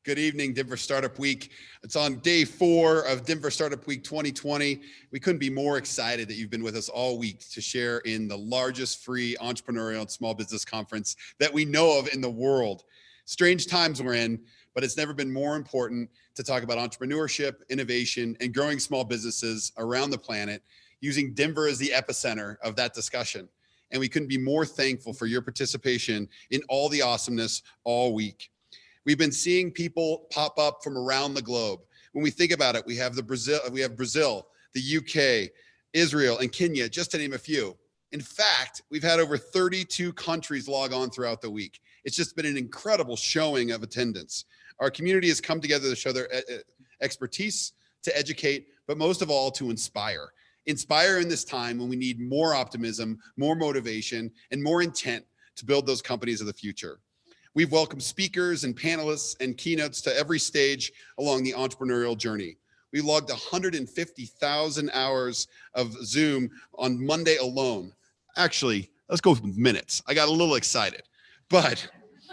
Good evening, Denver Startup Week. It's on day 4 of Denver Startup Week 2020. We couldn't be more excited that you've been with us all week to share in the largest free entrepreneurial and small business conference that we know of in the world. Strange times we're in, but it's never been more important to talk about entrepreneurship, innovation, and growing small businesses around the planet, using Denver as the epicenter of that discussion. And we couldn't be more thankful for your participation in all the awesomeness all week. We've been seeing people pop up from around the globe. When we think about it, we have Brazil, the UK, Israel, and Kenya, just to name a few. In fact, we've had over 32 countries log on throughout the week. It's just been an incredible showing of attendance. Our community has come together to show their expertise, to educate, but most of all, to inspire. Inspire in this time when we need more optimism, more motivation, and more intent to build those companies of the future. We've welcomed speakers and panelists and keynotes to every stage along the entrepreneurial journey. We logged 150,000 hours of Zoom on Monday alone. Actually, let's go with minutes. I got a little excited, but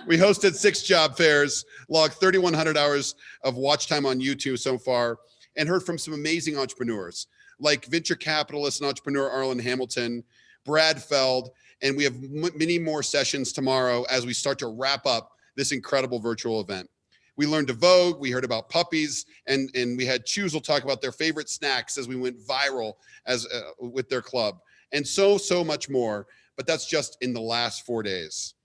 we hosted 6 job fairs, logged 3,100 hours of watch time on YouTube so far, and heard from some amazing entrepreneurs like venture capitalist and entrepreneur Arlen Hamilton, Brad Feld, and we have many more sessions tomorrow as we start to wrap up this incredible virtual event. We learned to vogue, we heard about puppies, and we had Choosel talk about their favorite snacks as we went viral with their club, and so much more, but that's just in the last 4 days.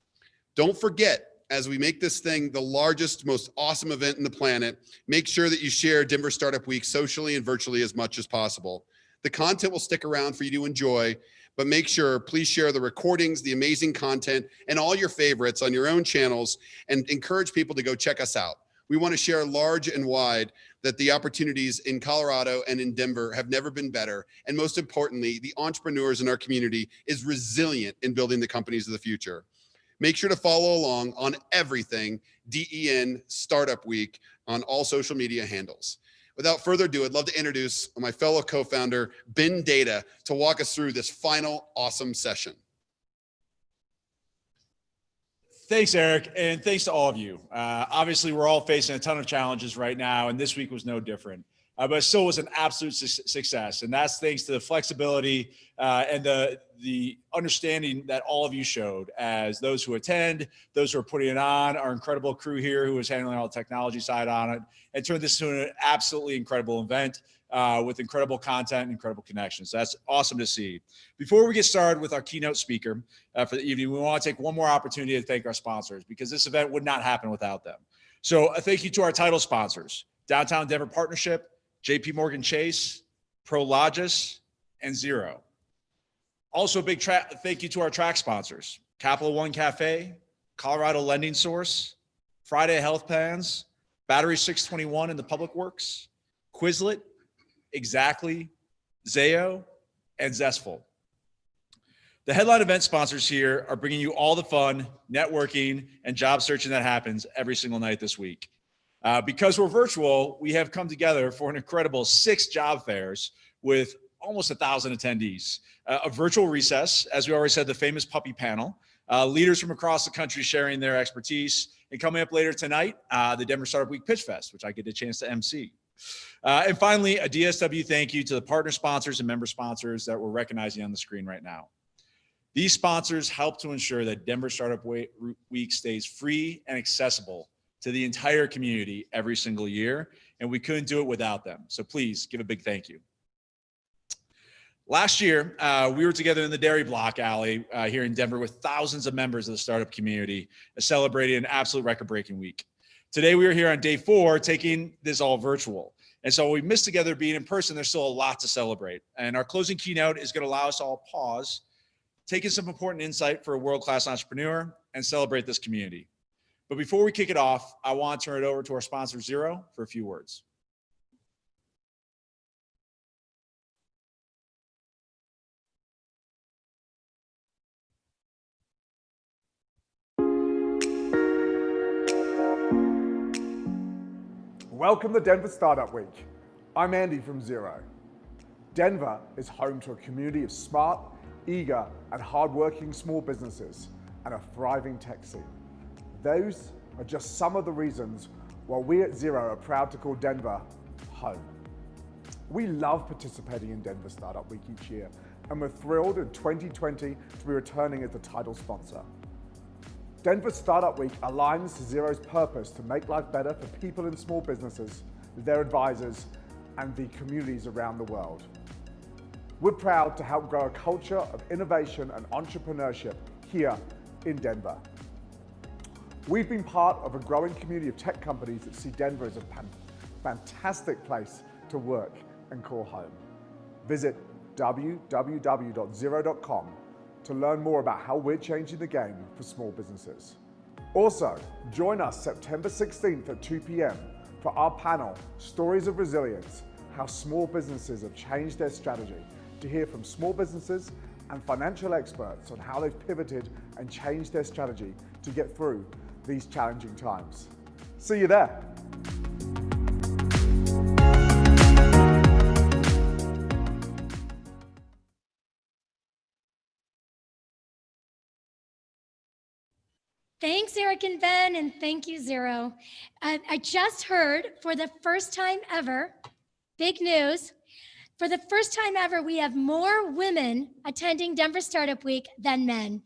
Don't forget, as we make this thing the largest, most awesome event in the planet, make sure that you share Denver Startup Week socially and virtually as much as possible. The content will stick around for you to enjoy, but make sure, please share the recordings, the amazing content, and all your favorites on your own channels, and encourage people to go check us out. We want to share large and wide that the opportunities in Colorado and in Denver have never been better. And most importantly, the entrepreneurs in our community is resilient in building the companies of the future. Make sure to follow along on everything DEN Startup Week on all social media handles. Without further ado, I'd love to introduce my fellow co-founder, Ben Data, to walk us through this final awesome session. Thanks, Eric, and thanks to all of you. Obviously, we're all facing a ton of challenges right now, and this week was no different. But it still was an absolute success, and that's thanks to the flexibility and the understanding that all of you showed as those who attend, those who are putting it on, our incredible crew here who is handling all the technology side on it, and turned this into an absolutely incredible event with incredible content and incredible connections. So that's awesome to see. Before we get started with our keynote speaker for the evening, we want to take one more opportunity to thank our sponsors, because this event would not happen without them. So a thank you to our title sponsors, Downtown Denver Partnership, JP Morgan Chase, Prologis, and Xero. Also, a big thank you to our track sponsors, Capital One Cafe, Colorado Lending Source, Friday Health Plans, Battery 621 in the Public Works, Quizlet, Exactly, Zayo, and Zestful. The headline event sponsors here are bringing you all the fun, networking, and job searching that happens every single night this week. Because we're virtual, we have come together for an incredible 6 job fairs with almost 1,000 attendees. A virtual recess, as we already said, the famous puppy panel, leaders from across the country sharing their expertise, and coming up later tonight, the Denver Startup Week Pitch Fest, which I get a chance to MC. And finally, a DSW thank you to the partner sponsors and member sponsors that we're recognizing on the screen right now. These sponsors help to ensure that Denver Startup Week stays free and accessible to the entire community every single year, and we couldn't do it without them. So please give a big thank you. Last year, we were together in the Dairy Block Alley here in Denver with thousands of members of the startup community, celebrating an absolute record-breaking week. Today, we are here on day 4, taking this all virtual. And so we missed together being in person. There's still a lot to celebrate. And our closing keynote is going to allow us all pause, take in some important insight for a world-class entrepreneur, and celebrate this community. But before we kick it off, I want to turn it over to our sponsor, Xero, for a few words. Welcome to Denver Startup Week. I'm Andy from Xero. Denver is home to a community of smart, eager, and hardworking small businesses and a thriving tech scene. Those are just some of the reasons Well, we at Xero are proud to call Denver home. We love participating in Denver Startup Week each year, and we're thrilled in 2020 to be returning as the title sponsor. Denver Startup Week aligns to Xero's purpose to make life better for people in small businesses, their advisors, and the communities around the world. We're proud to help grow a culture of innovation and entrepreneurship here in Denver. We've been part of a growing community of tech companies that see Denver as a fantastic place to work and call home. Visit www.xero.com to learn more about how we're changing the game for small businesses. Also, join us September 16th at 2 p.m. for our panel, Stories of Resilience, How Small Businesses Have Changed Their Strategy, to hear from small businesses and financial experts on how they've pivoted and changed their strategy to get through these challenging times. See you there. Thanks, Eric and Ben, and thank you, Xero. I just heard for the first time ever, big news, for the first time ever, we have more women attending Denver Startup Week than men.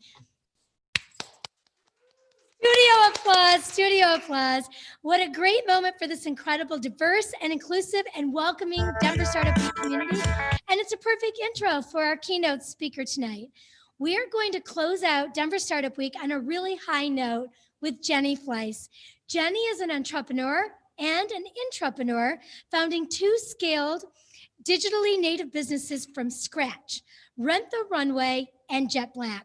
Studio applause, studio applause. What a great moment for this incredible, diverse and inclusive and welcoming Denver Startup Week community. And it's a perfect intro for our keynote speaker tonight. We are going to close out Denver Startup Week on a really high note with Jenny Fleiss. Jenny is an entrepreneur and an intrapreneur, founding two scaled digitally native businesses from scratch, Rent the Runway and Jetblack.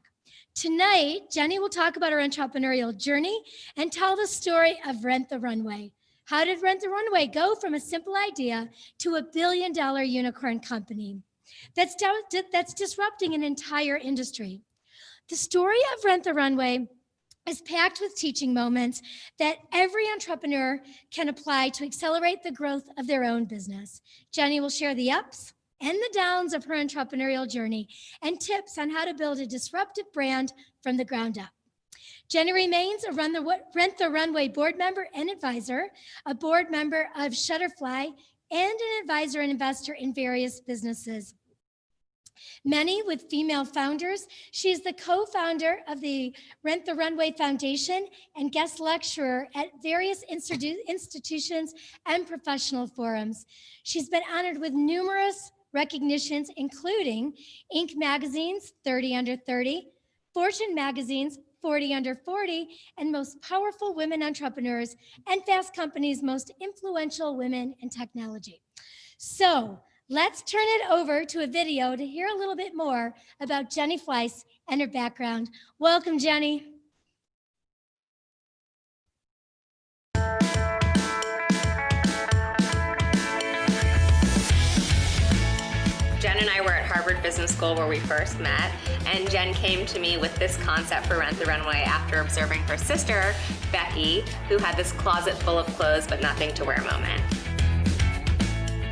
Tonight, Jenny will talk about her entrepreneurial journey and tell the story of Rent the Runway. How did Rent the Runway go from a simple idea to a billion-dollar unicorn company that's disrupting an entire industry? The story of Rent the Runway is packed with teaching moments that every entrepreneur can apply to accelerate the growth of their own business. Jenny will share the ups and the downs of her entrepreneurial journey and tips on how to build a disruptive brand from the ground up. Jenny remains a Rent the Runway board member and advisor, a board member of Shutterfly, and an advisor and investor in various businesses. Many with female founders. She's the co-founder of the Rent the Runway Foundation and guest lecturer at various institutions and professional forums. She's been honored with numerous recognitions, including Inc. Magazine's 30 Under 30, Fortune Magazine's 40 Under 40, and Most Powerful Women Entrepreneurs, and Fast Company's Most Influential Women in Technology. So let's turn it over to a video to hear a little bit more about Jenny Fleiss and her background. Welcome, Jenny. Jen and I were at Harvard Business School where we first met, and Jen came to me with this concept for Rent the Runway after observing her sister, Becky, who had this closet full of clothes but nothing to wear moment.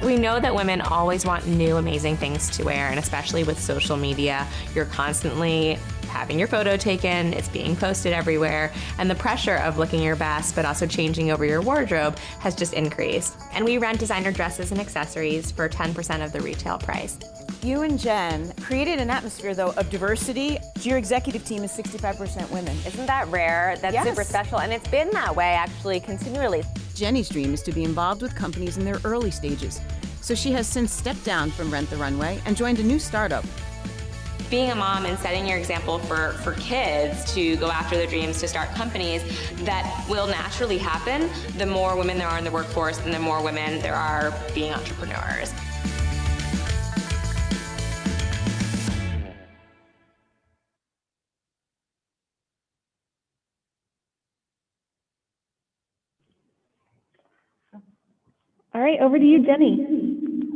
We know that women always want new, amazing things to wear, and especially with social media, you're constantly having your photo taken, it's being posted everywhere, and the pressure of looking your best but also changing over your wardrobe has just increased. And we rent designer dresses and accessories for 10% of the retail price. You and Jen created an atmosphere, though, of diversity. Your executive team is 65% women. Isn't that rare? That's Yes. super special, and it's been that way actually continually. Jenny's dream is to be involved with companies in their early stages, so she has since stepped down from Rent the Runway and joined a new startup. Being a mom and setting your example for kids to go after their dreams, to start companies, that will naturally happen. The more women there are in the workforce, and the more women there are being entrepreneurs. All right, over to you, Jenny.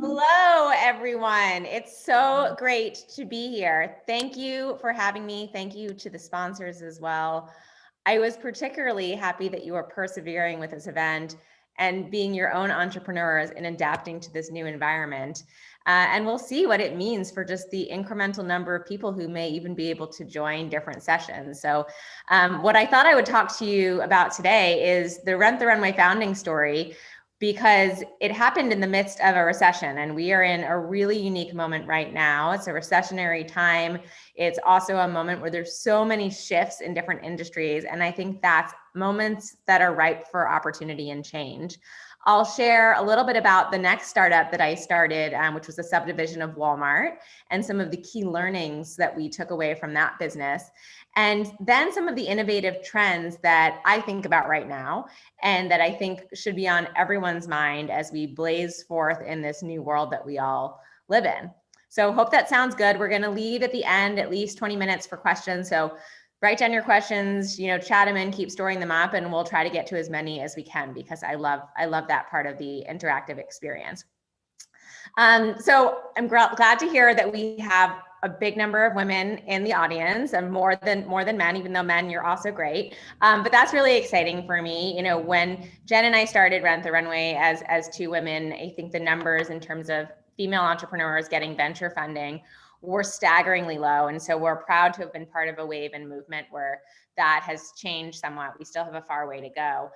Hello, everyone. It's so great to be here. Thank you for having me. Thank you to the sponsors as well. I was particularly happy that you are persevering with this event and being your own entrepreneurs and adapting to this new environment. And we'll see what it means for just the incremental number of people who may even be able to join different sessions. So what I thought I would talk to you about today is the Rent the Runway founding story, because it happened in the midst of a recession, and we are in a really unique moment right now. It's a recessionary time. It's also a moment where there's so many shifts in different industries, and I think that's moments that are ripe for opportunity and change. I'll share a little bit about the next startup that I started, which was a subdivision of Walmart, and some of the key learnings that we took away from that business. And then some of the innovative trends that I think about right now and that I think should be on everyone's mind as we blaze forth in this new world that we all live in. So hope that sounds good. We're going to leave at the end at least 20 minutes for questions. So write down your questions, chat them in, keep storing them up, and we'll try to get to as many as we can, because I love that part of the interactive experience. So I'm glad to hear that we have a big number of women in the audience, and more than men, even though men, you're also great. But that's really exciting for me. When Jen and I started Rent the Runway as two women, I think the numbers in terms of female entrepreneurs getting venture funding were staggeringly low. And so we're proud to have been part of a wave and movement where that has changed somewhat. We still have a far way to go.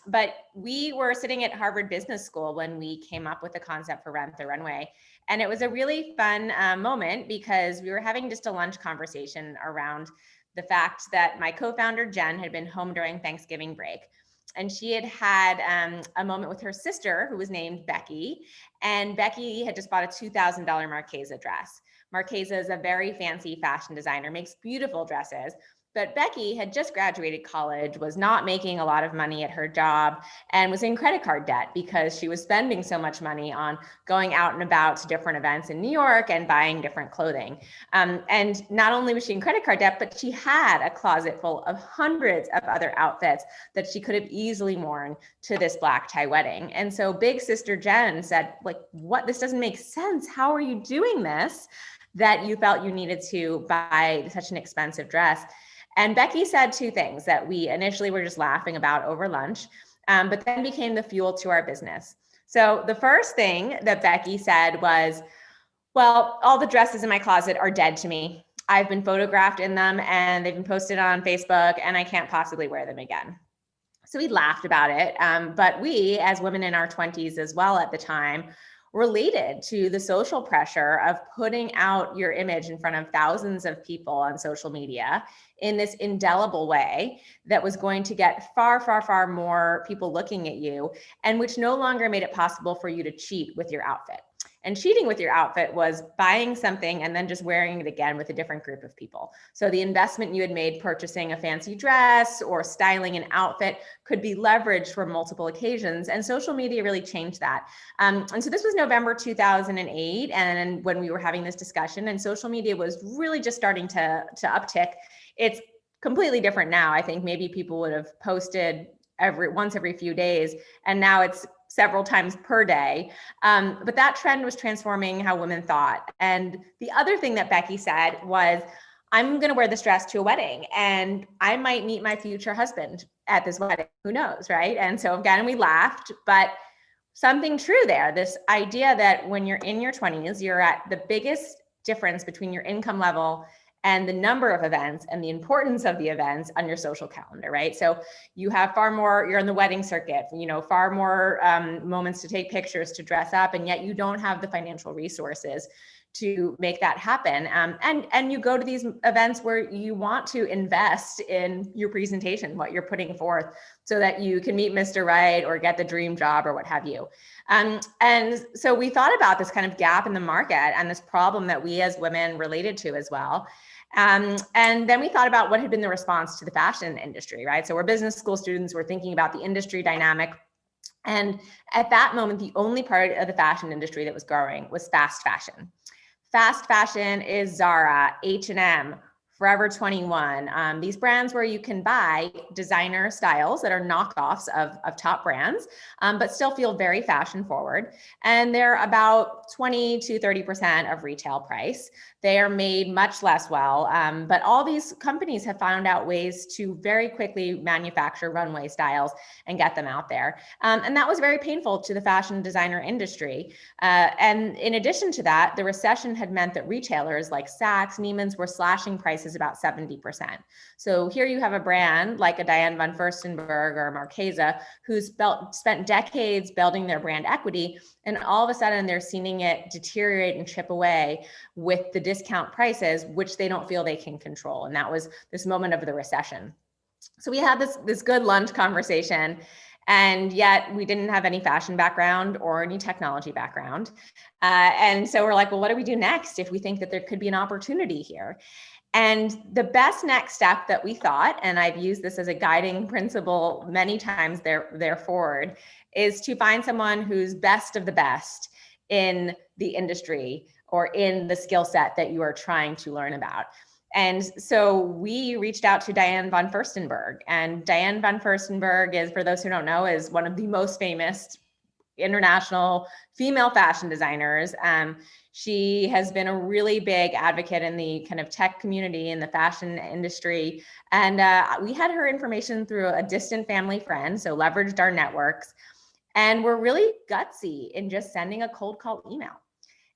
But we were sitting at Harvard Business School when we came up with the concept for Rent the Runway. And it was a really fun moment, because we were having just a lunch conversation around the fact that my co-founder, Jen, had been home during Thanksgiving break. And she had a moment with her sister, who was named Becky. And Becky had just bought a $2,000 Marchesa dress. Marchesa is a very fancy fashion designer, makes beautiful dresses. But Becky had just graduated college, was not making a lot of money at her job, and was in credit card debt because she was spending so much money on going out and about to different events in New York and buying different clothing. And not only was she in credit card debt, but she had a closet full of hundreds of other outfits that she could have easily worn to this black tie wedding. And so big sister Jen said, what? This doesn't make sense. How are you doing this, that you felt you needed to buy such an expensive dress? And Becky said two things that we initially were just laughing about over lunch, but then became the fuel to our business. So the first thing that Becky said was, well, all the dresses in my closet are dead to me. I've been photographed in them and they've been posted on Facebook, and I can't possibly wear them again. So we laughed about it. But we, as women in our 20s as well at the time, related to the social pressure of putting out your image in front of thousands of people on social media in this indelible way that was going to get far, far, far more people looking at you, and which no longer made it possible for you to cheat with your outfit. And cheating with your outfit was buying something and then just wearing it again with a different group of people. So the investment you had made purchasing a fancy dress or styling an outfit could be leveraged for multiple occasions. And social media really changed that. And so this was November 2008, and when we were having this discussion, and social media was really just starting to uptick. It's completely different now. I think maybe people would have posted once every few days, and now it's several times per day. But that trend was transforming how women thought. And the other thing that Becky said was, I'm going to wear this dress to a wedding, and I might meet my future husband at this wedding. Who knows, right? And so again, we laughed, but something true there, this idea that when you're in your 20s, you're at the biggest difference between your income level and the number of events and the importance of the events on your social calendar, right? So you have far more, you're in the wedding circuit, far more moments to take pictures, to dress up, and yet you don't have the financial resources to make that happen. And you go to these events where you want to invest in your presentation, what you're putting forth, so that you can meet Mr. Right or get the dream job or what have you. And so we thought about this kind of gap in the market and this problem that we as women related to as well. And then we thought about what had been the response to the fashion industry, right? So we're business school students, we're thinking about the industry dynamic. And at that moment, the only part of the fashion industry that was growing was fast fashion. Fast fashion is Zara, H&M, Forever 21. These brands where you can buy designer styles that are knockoffs of top brands, but still feel very fashion forward. And they're about 20 to 30% of retail price. They are made much less well, but all these companies have found out ways to very quickly manufacture runway styles and get them out there. And that was very painful to the fashion designer industry. And in addition to that, the recession had meant that retailers like Saks, Neiman's were slashing prices about 70%. So here you have a brand like a Diane von Furstenberg or Marchesa, who's spent decades building their brand equity, and all of a sudden they're seeing it deteriorate and chip away with the discount prices, which they don't feel they can control. And that was this moment of the recession. So we had this good lunch conversation, and yet we didn't have any fashion background or any technology background. And so we're like, well, what do we do next if we think that there could be an opportunity here? And the best next step that we thought, and I've used this as a guiding principle many times there forward, is to find someone who's best of the best in the industry or in the skill set that you are trying to learn about. And so we reached out to Diane von Furstenberg. And Diane von Furstenberg is, for those who don't know, is one of the most famous international female fashion designers. She has been a really big advocate in the kind of tech community in the fashion industry. And we had her information through a distant family friend, so leveraged our networks. And we're really gutsy in just sending a cold call email.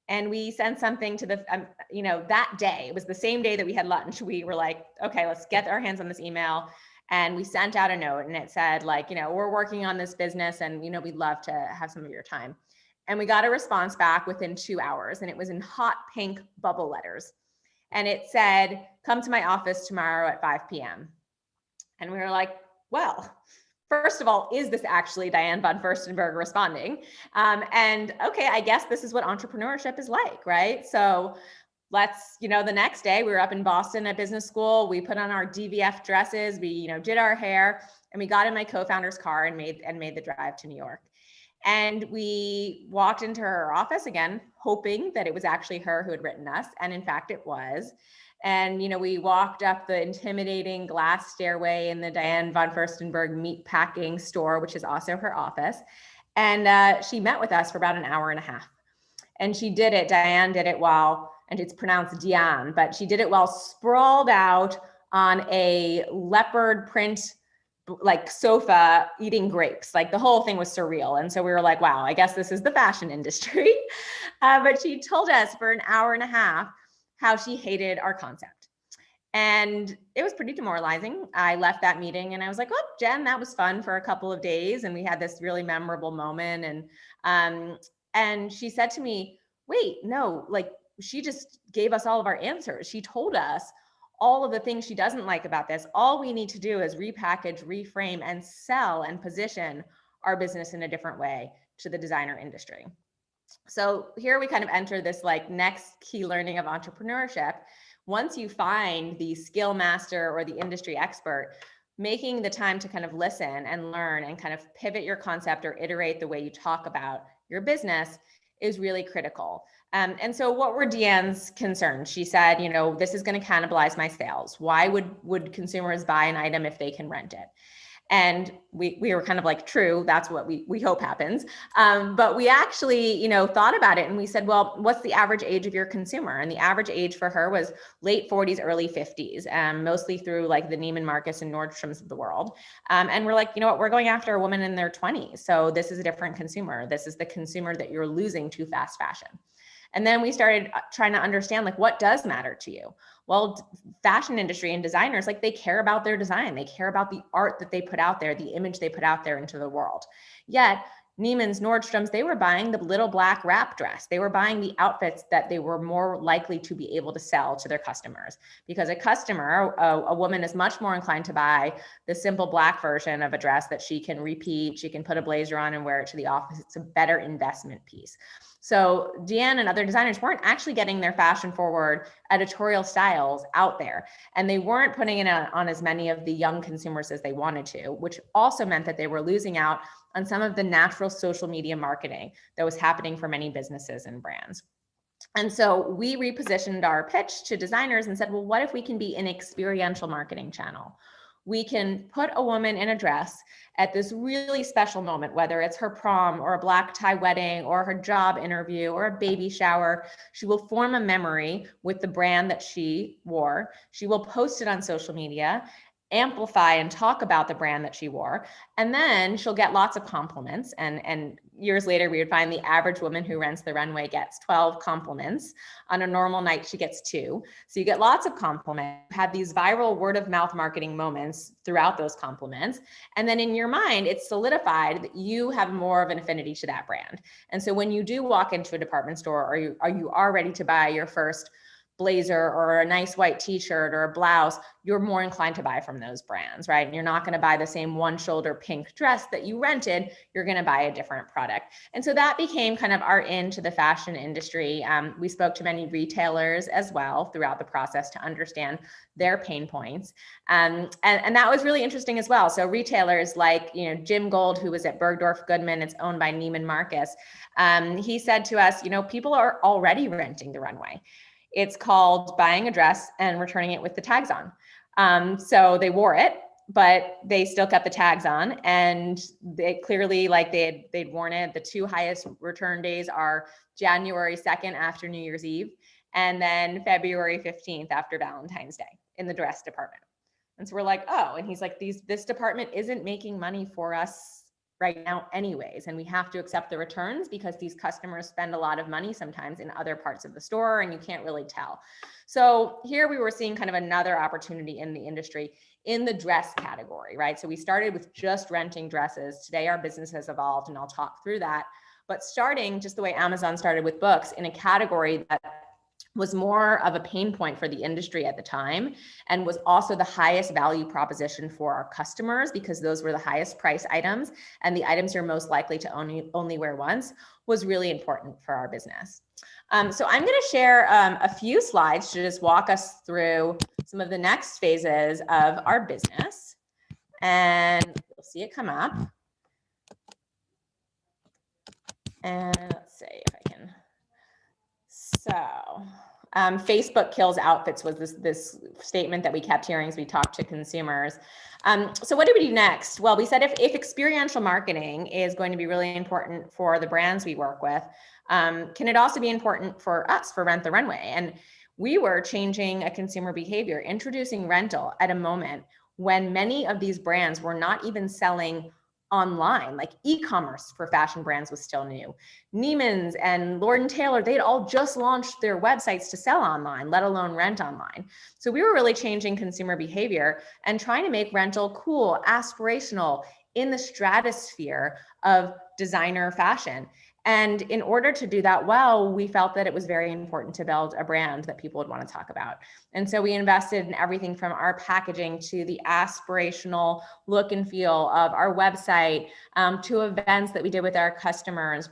And we sent something to the, that day, it was the same day that we had lunch. We were like, okay, let's get our hands on this email. And we sent out a note and it said like, we're working on this business and, we'd love to have some of your time. And we got a response back within 2 hours, and it was in hot pink bubble letters. And it said, come to my office tomorrow at 5 p.m. And we were like, well, first of all, is this actually Diane von Furstenberg responding? And okay, I guess this is what entrepreneurship is like, right? So let's, the next day we were up in Boston at business school. We put on our DVF dresses, we, did our hair, and we got in my co-founder's car and made the drive to New York. And we walked into her office again, hoping that it was actually her who had written us. And in fact, it was. And, we walked up the intimidating glass stairway in the Diane von Furstenberg meat packing store, which is also her office. And she met with us for about an hour and a half. And Diane did it while, and it's pronounced Diane, but she did it while sprawled out on a leopard print like sofa eating grapes. Like the whole thing was surreal. And so we were like, wow, I guess this is the fashion industry. But she told us for an hour and a half how she hated our concept. And it was pretty demoralizing. I left that meeting and I was like, oh, Jen, that was fun for a couple of days. And we had this really memorable moment. And she said to me, wait, no, like she just gave us all of our answers. She told us all of the things she doesn't like about this. All we need to do is repackage, reframe, and sell and position our business in a different way to the designer industry. So here we kind of enter this like next key learning of entrepreneurship. Once you find the skill master or the industry expert, making the time to kind of listen and learn and kind of pivot your concept or iterate the way you talk about your business is really critical. And so what were Deanne's concerns? She said, this is going to cannibalize my sales. Why would consumers buy an item if they can rent it? And we were kind of like, true, that's what we hope happens. But we actually, thought about it and we said, well, what's the average age of your consumer? And the average age for her was late 40s, early 50s, mostly through like the Neiman Marcus and Nordstrom's of the world. And we're like, we're going after a woman in their 20s. So this is a different consumer. This is the consumer that you're losing to fast fashion. And then we started trying to understand like, what does matter to you? Well, fashion industry and designers, like they care about their design. They care about the art that they put out there, the image they put out there into the world. Yet Neiman's, Nordstrom's, they were buying the little black wrap dress. They were buying the outfits that they were more likely to be able to sell to their customers, because a customer, a woman, is much more inclined to buy the simple black version of a dress that she can repeat. She can put a blazer on and wear it to the office. It's a better investment piece. So Deanne and other designers weren't actually getting their fashion forward editorial styles out there. And they weren't putting it on as many of the young consumers as they wanted to, which also meant that they were losing out on some of the natural social media marketing that was happening for many businesses and brands. And so we repositioned our pitch to designers and said, well, what if we can be an experiential marketing channel? We can put a woman in a dress at this really special moment, whether it's her prom or a black tie wedding or her job interview or a baby shower. She will form a memory with the brand that she wore. She will post it on social media, amplify and talk about the brand that she wore, and then she'll get lots of compliments. And years later, we would find the average woman who rents the runway gets 12 compliments. On a normal night, she gets 2. So you get lots of compliments, have these viral word of mouth marketing moments throughout those compliments. And then in your mind, it's solidified that you have more of an affinity to that brand. And so when you do walk into a department store, or you are ready to buy your first blazer or a nice white t-shirt or a blouse, you're more inclined to buy from those brands, right? And you're not going to buy the same one shoulder pink dress that you rented. You're going to buy a different product. And so that became kind of our into the fashion industry. We spoke to many retailers as well throughout the process to understand their pain points. And that was really interesting as well. So retailers like, Jim Gold, who was at Bergdorf Goodman, it's owned by Neiman Marcus. He said to us, people are already renting the runway. It's called buying a dress and returning it with the tags on. So they wore it, but they still kept the tags on, and they clearly, they'd worn it. The 2 highest return days are January 2nd after New Year's Eve, and then February 15th after Valentine's Day in the dress department. And so we're like, oh, and he's like, this department isn't making money for us right now anyways, and we have to accept the returns because these customers spend a lot of money sometimes in other parts of the store and you can't really tell. So here we were seeing kind of another opportunity in the industry in the dress category, right? So we started with just renting dresses. Today our business has evolved, and I'll talk through that. But starting just the way Amazon started with books, in a category that was more of a pain point for the industry at the time, and was also the highest value proposition for our customers, because those were the highest price items and the items you're most likely to only wear once, was really important for our business. So I'm going to share a few slides to just walk us through some of the next phases of our business, and you'll see it come up. And let's see if I can. So Facebook kills outfits was this statement that we kept hearing as we talked to consumers. So what do we do next? Well, we said if experiential marketing is going to be really important for the brands we work with, can it also be important for us, for Rent the Runway? And we were changing a consumer behavior, introducing rental at a moment when many of these brands were not even selling online. Like e-commerce for fashion brands was still new. Neiman's and Lord & Taylor, they'd all just launched their websites to sell online, let alone rent online. So we were really changing consumer behavior and trying to make rental cool, aspirational, in the stratosphere of designer fashion. And in order to do that well, we felt that it was very important to build a brand that people would want to talk about. And so we invested in everything from our packaging to the aspirational look and feel of our website, to events that we did with our customers.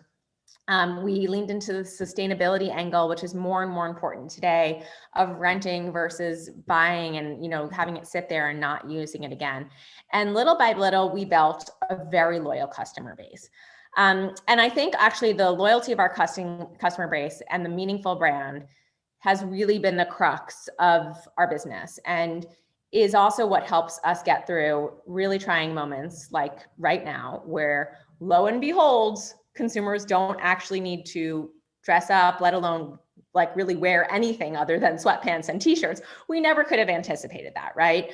We leaned into the sustainability angle, which is more and more important today, of renting versus buying and having it sit there and not using it again. And little by little, we built a very loyal customer base. And I think actually the loyalty of our customer base and the meaningful brand has really been the crux of our business, and is also what helps us get through really trying moments like right now, where lo and behold, consumers don't actually need to dress up, let alone really wear anything other than sweatpants and t-shirts. We never could have anticipated that, right?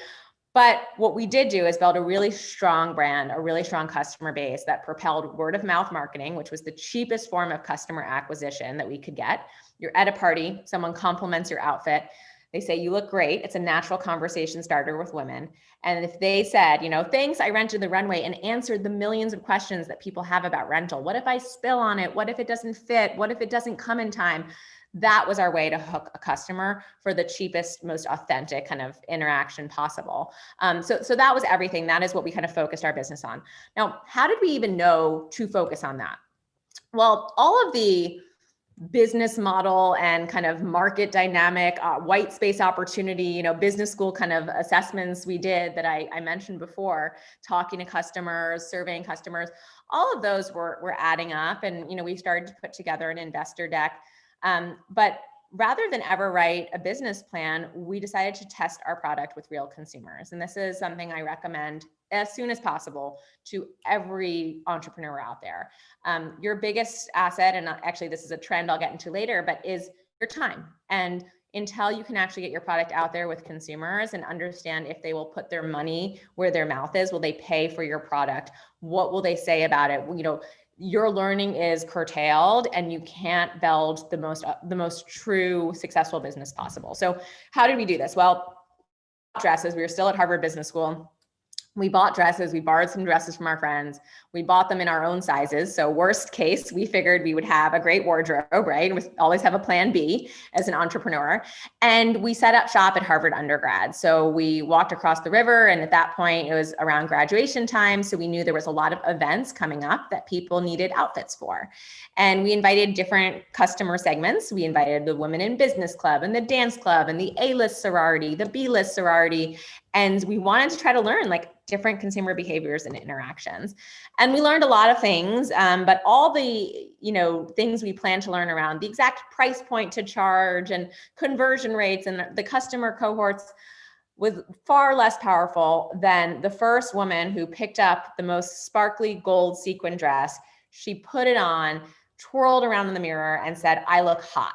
But what we did do is build a really strong brand, a really strong customer base that propelled word of mouth marketing, which was the cheapest form of customer acquisition that we could get. You're at a party, someone compliments your outfit. They say, you look great. It's a natural conversation starter with women. And if they said, thanks, I rented the runway, and answered the millions of questions that people have about rental. What if I spill on it? What if it doesn't fit? What if it doesn't come in time? That was our way to hook a customer for the cheapest, most authentic kind of interaction possible. So that was everything. That is what we kind of focused our business on. Now, how did we even know to focus on that? Well, all of the business model and kind of market dynamic, white space opportunity, business school kind of assessments we did that I mentioned before, talking to customers, surveying customers, all of those were adding up. And, we started to put together an investor deck But rather than ever write a business plan, we decided to test our product with real consumers. And this is something I recommend as soon as possible to every entrepreneur out there. Your biggest asset, and actually this is a trend I'll get into later, but is your time. And until you can actually get your product out there with consumers and understand if they will put their money where their mouth is, will they pay for your product? What will they say about it? Your learning is curtailed and you can't build the most true successful business possible. So how did we do this? Well, dresses, we were still at Harvard Business School. We bought dresses, we borrowed some dresses from our friends. We bought them in our own sizes. So worst case, we figured we would have a great wardrobe, right? We always have a plan B as an entrepreneur. And we set up shop at Harvard undergrad. So we walked across the river, and at that point it was around graduation time. So we knew there was a lot of events coming up that people needed outfits for. And we invited different customer segments. We invited the Women in Business Club and the Dance Club and the A-list sorority, the B-list sorority. And we wanted to try to learn different consumer behaviors and interactions. And we learned a lot of things, but all the things we plan to learn around the exact price point to charge and conversion rates and the customer cohorts was far less powerful than the first woman who picked up the most sparkly gold sequin dress. She put it on, twirled around in the mirror and said, "I look hot."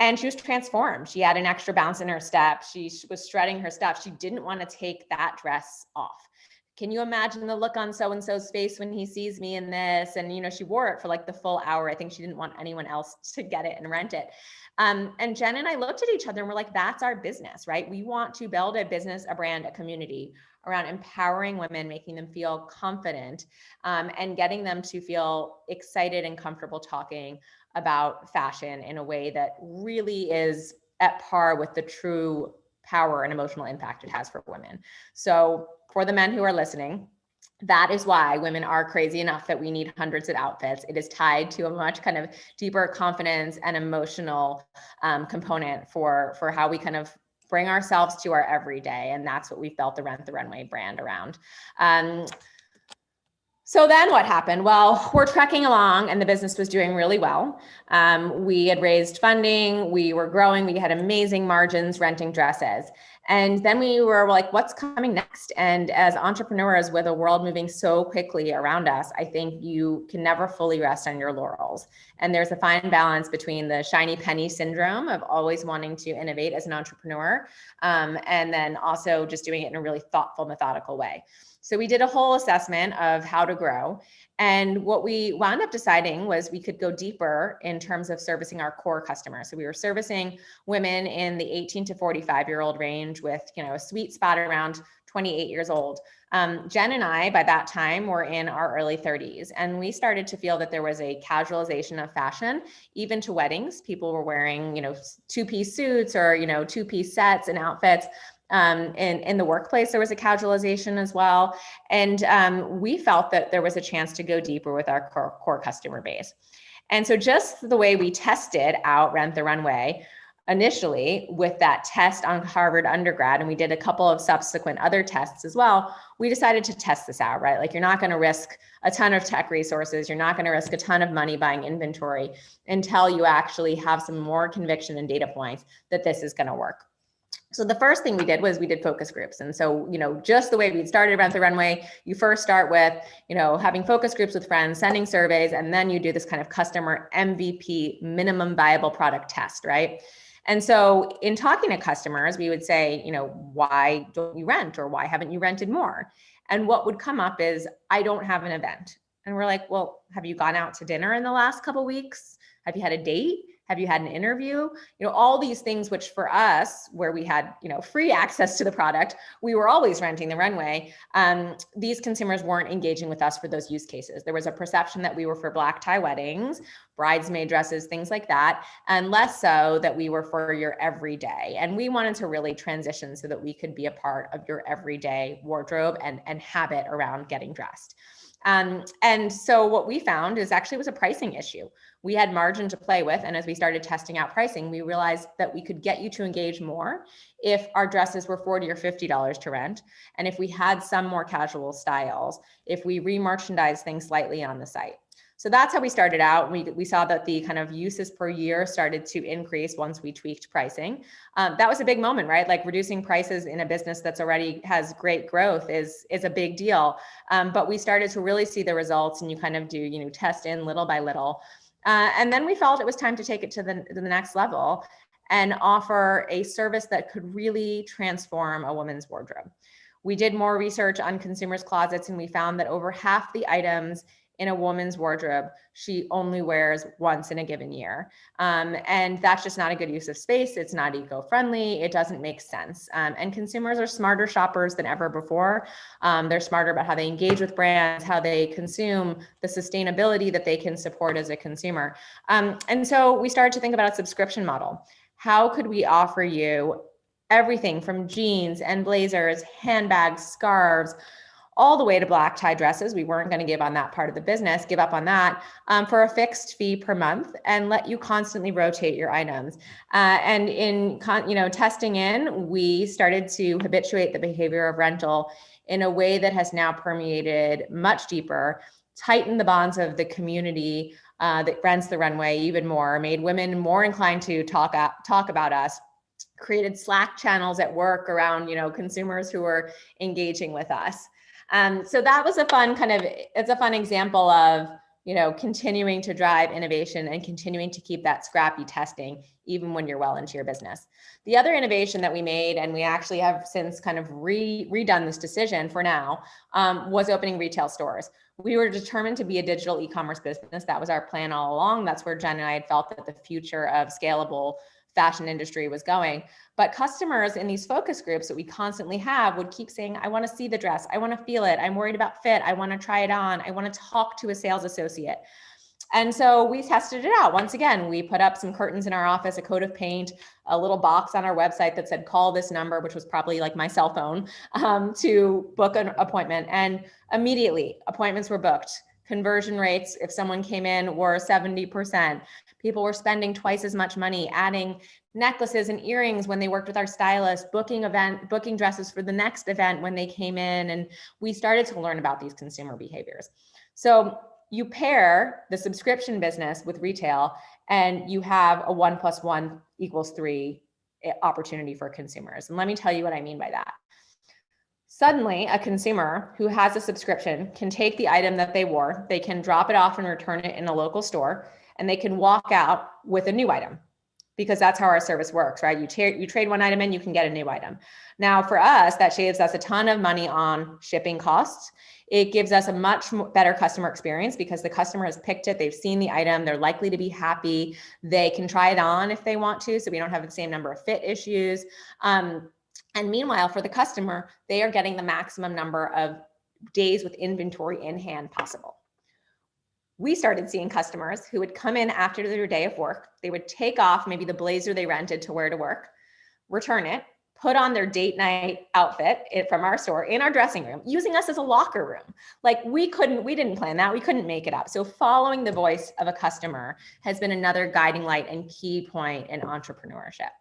And she was transformed. She had an extra bounce in her step. She was strutting her stuff. She didn't want to take that dress off. Can you imagine the look on so-and-so's face when he sees me in this? And, she wore it for the full hour. I think she didn't want anyone else to get it and rent it. And Jen and I looked at each other and we're like, that's our business, right? We want to build a business, a brand, a community around empowering women, making them feel confident, and getting them to feel excited and comfortable talking about fashion in a way that really is at par with the true power and emotional impact it has for women. So for the men who are listening, that is why women are crazy enough that we need hundreds of outfits. It is tied to a much kind of deeper confidence and emotional component for how we kind of bring ourselves to our everyday. And that's what we've built the Rent the Runway brand around. So then what happened? Well, we're trekking along and the business was doing really well. We had raised funding, we were growing, we had amazing margins renting dresses. And then we were like, what's coming next? And as entrepreneurs with a world moving so quickly around us, I think you can never fully rest on your laurels. And there's a fine balance between the shiny penny syndrome of always wanting to innovate as an entrepreneur, and then also just doing it in a really thoughtful, methodical way. So we did a whole assessment of how to grow. And what we wound up deciding was we could go deeper in terms of servicing our core customers. So we were servicing women in the 18 to 45-year-old range with, a sweet spot around 28 years old. Jen and I, by that time, were in our early 30s. And we started to feel that there was a casualization of fashion, even to weddings. People were wearing, two-piece suits or, two-piece sets and outfits. In the workplace, there was a casualization as well. And we felt that there was a chance to go deeper with our core customer base. And so just the way we tested out Rent the Runway initially with that test on Harvard undergrad, and we did a couple of subsequent other tests as well, we decided to test this out, right? You're not going to risk a ton of tech resources. You're not going to risk a ton of money buying inventory until you actually have some more conviction and data points that this is going to work. So the first thing we did was we did focus groups. And so, just the way we started Rent the Runway, you first start with, having focus groups with friends, sending surveys, and then you do this kind of customer MVP, minimum viable product test, right? And so in talking to customers, we would say, why don't you rent, or why haven't you rented more? And what would come up is, I don't have an event. And we're like, well, have you gone out to dinner in the last couple of weeks? Have you had a date? Have you had an interview? All these things, which for us, where we had, free access to the product, we were always renting the runway. These consumers weren't engaging with us for those use cases. There was a perception that we were for black tie weddings, bridesmaid dresses, things like that, and less so that we were for your everyday. And we wanted to really transition so that we could be a part of your everyday wardrobe and habit around getting dressed. And so what we found is actually it was a pricing issue. We had margin to play with. And as we started testing out pricing, we realized that we could get you to engage more if our dresses were $40 or $50 to rent. And if we had some more casual styles, if we re-merchandise things slightly on the site. So that's how we started out. We saw that the kind of uses per year started to increase once we tweaked pricing. That was a big moment, right? Like reducing prices in a business that's already has great growth is a big deal. But we started to really see the results, and you kind of do, test in little by little. And then we felt it was time to take it to the next level and offer a service that could really transform a woman's wardrobe. We did more research on consumers' closets, and we found that over half the items in a woman's wardrobe she only wears once in a given year. And that's just not a good use of space. It's not eco-friendly. It doesn't make sense. And consumers are smarter shoppers than ever before. They're smarter about how they engage with brands, how they consume, the sustainability that they can support as a consumer. And so we started to think about a subscription model. How could we offer you everything from jeans and blazers, handbags, scarves, all the way to black tie dresses? We weren't going to give on that part of the business, give up on that, for a fixed fee per month, and let you constantly rotate your items. And in testing in, we started to habituate the behavior of rental in a way that has now permeated much deeper, tightened the bonds of the community that rents the runway even more, made women more inclined to talk about us, created Slack channels at work around consumers who were engaging with us. So that was it's a fun example of, continuing to drive innovation and continuing to keep that scrappy testing, even when you're well into your business. The other innovation that we made, and we actually have since kind of redone this decision for now, was opening retail stores. We were determined to be a digital e-commerce business. That was our plan all along. That's where Jen and I had felt that the future of scalable fashion industry was going. But customers in these focus groups that we constantly have would keep saying, I want to see the dress. I want to feel it. I'm worried about fit. I want to try it on. I want to talk to a sales associate. And so we tested it out. Once again, we put up some curtains in our office, a coat of paint, a little box on our website that said, call this number, which was probably like my cell phone, to book an appointment. And immediately appointments were booked. Conversion rates, if someone came in, were 70%. People were spending twice as much money, adding necklaces and earrings when they worked with our stylist, booking dresses for the next event when they came in. And we started to learn about these consumer behaviors. So you pair the subscription business with retail, and you have a 1 + 1 = 3 opportunity for consumers. And let me tell you what I mean by that. Suddenly, a consumer who has a subscription can take the item that they wore, they can drop it off and return it in a local store, and they can walk out with a new item, because that's how our service works, right? You trade one item in, you can get a new item. Now, for us, that saves us a ton of money on shipping costs. It gives us a much better customer experience because the customer has picked it, they've seen the item, they're likely to be happy, they can try it on if they want to, so we don't have the same number of fit issues. And meanwhile, for the customer, they are getting the maximum number of days with inventory in hand possible. We started seeing customers who would come in after their day of work. They would take off maybe the blazer they rented to wear to work, return it, put on their date night outfit from our store in our dressing room, using us as a locker room. Like we didn't plan that. We couldn't make it up. So following the voice of a customer has been another guiding light and key point in entrepreneurship.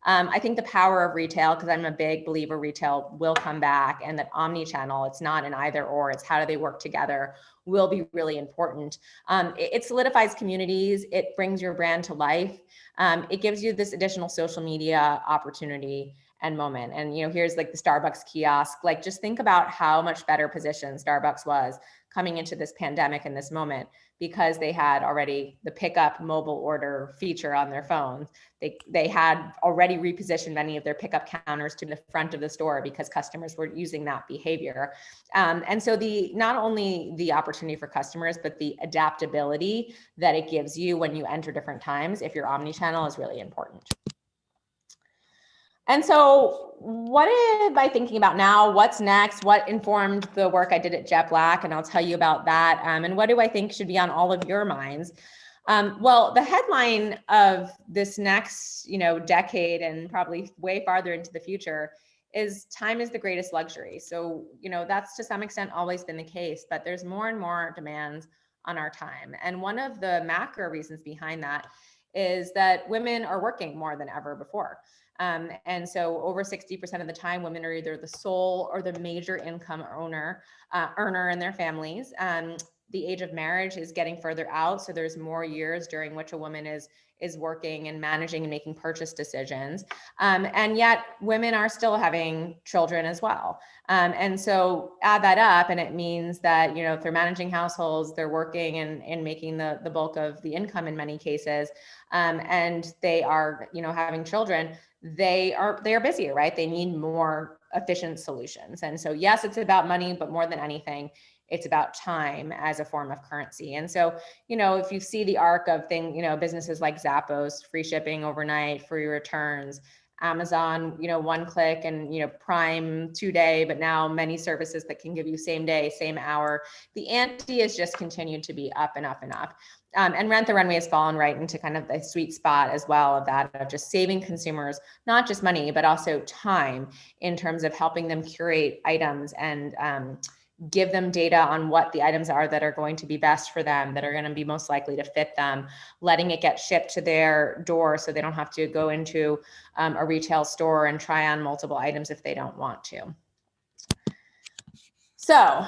I think the power of retail, because I'm a big believer retail will come back, and that omni-channel, it's not an either or, it's how do they work together, will be really important. It solidifies communities, it brings your brand to life, it gives you this additional social media opportunity and moment. And here's like the Starbucks kiosk, like just think about how much better positioned Starbucks was coming into this pandemic in this moment, because they had already the pickup mobile order feature on their phones. They had already repositioned many of their pickup counters to the front of the store because customers were using that behavior. And so not only the opportunity for customers, but the adaptability that it gives you when you enter different times, if you're omni-channel, is really important. And so what am I thinking about now? What's next? What informed the work I did at JetBlack? And I'll tell you about that. And what do I think should be on all of your minds? Well, the headline of this next, decade and probably way farther into the future is time is the greatest luxury. So, that's to some extent always been the case, but there's more and more demands on our time. And one of the macro reasons behind that is that women are working more than ever before. And so over 60% of the time, women are either the sole or the major income earner in their families. the age of marriage is getting further out. So there's more years during which a woman is working and managing and making purchase decisions. And yet women are still having children as well. And so add that up, and it means that, if they're managing households, they're working and making the bulk of the income in many cases, and they are, having children, they are busier, right? They need more efficient solutions. And so, yes, it's about money, but more than anything, it's about time as a form of currency. And so, if you see the arc of businesses like Zappos, free shipping overnight, free returns, Amazon, one click, and, Prime 2-day, but now many services that can give you same day, same hour, the ante has just continued to be up and up and up. And Rent the Runway has fallen right into kind of the sweet spot as well of just saving consumers, not just money, but also time in terms of helping them curate items and give them data on what the items are that are going to be best for them, that are going to be most likely to fit them, letting it get shipped to their door so they don't have to go into a retail store and try on multiple items if they don't want to. So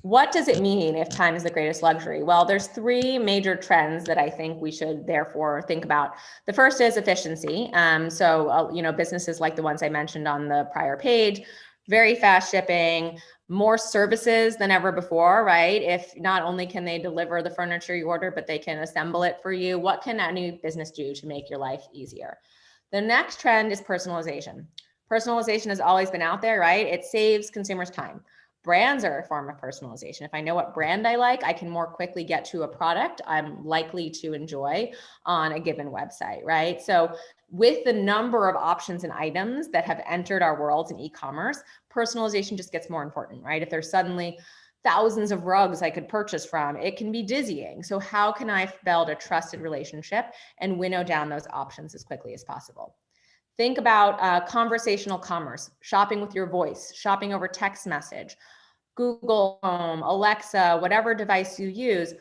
what does it mean if time is the greatest luxury? Well, there's 3 major trends that I think we should therefore think about. The first is efficiency. Businesses like the ones I mentioned on the prior page, very fast shipping, more services than ever before, right? If not only can they deliver the furniture you order, but they can assemble it for you. What can any business do to make your life easier? The next trend is personalization. Personalization has always been out there, right? It saves consumers time. Brands are a form of personalization. If I know what brand I like, I can more quickly get to a product I'm likely to enjoy on a given website, right? So with the number of options and items that have entered our worlds in e-commerce, personalization just gets more important, right? If there's suddenly thousands of rugs I could purchase from, it can be dizzying. So how can I build a trusted relationship and winnow down those options as quickly as possible? Think about conversational commerce, shopping with your voice, shopping over text message, Google Home, Alexa, whatever device you use.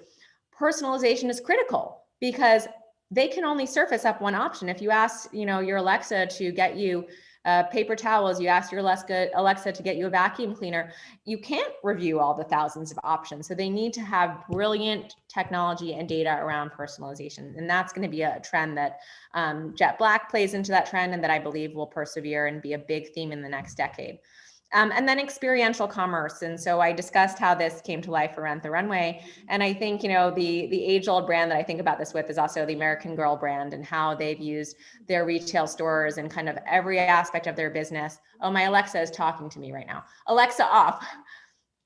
Personalization is critical because they can only surface up one option. If you ask, your Alexa to get you paper towels, you ask your Alexa to get you a vacuum cleaner, you can't review all the thousands of options. So they need to have brilliant technology and data around personalization. And that's going to be a trend that JetBlack plays into that trend, and that I believe will persevere and be a big theme in the next decade. And then experiential commerce. And so I discussed how this came to life for Rent the Runway. And I think, the age-old brand that I think about this with is also the American Girl brand, and how they've used their retail stores and kind of every aspect of their business. Oh, my Alexa is talking to me right now. Alexa off.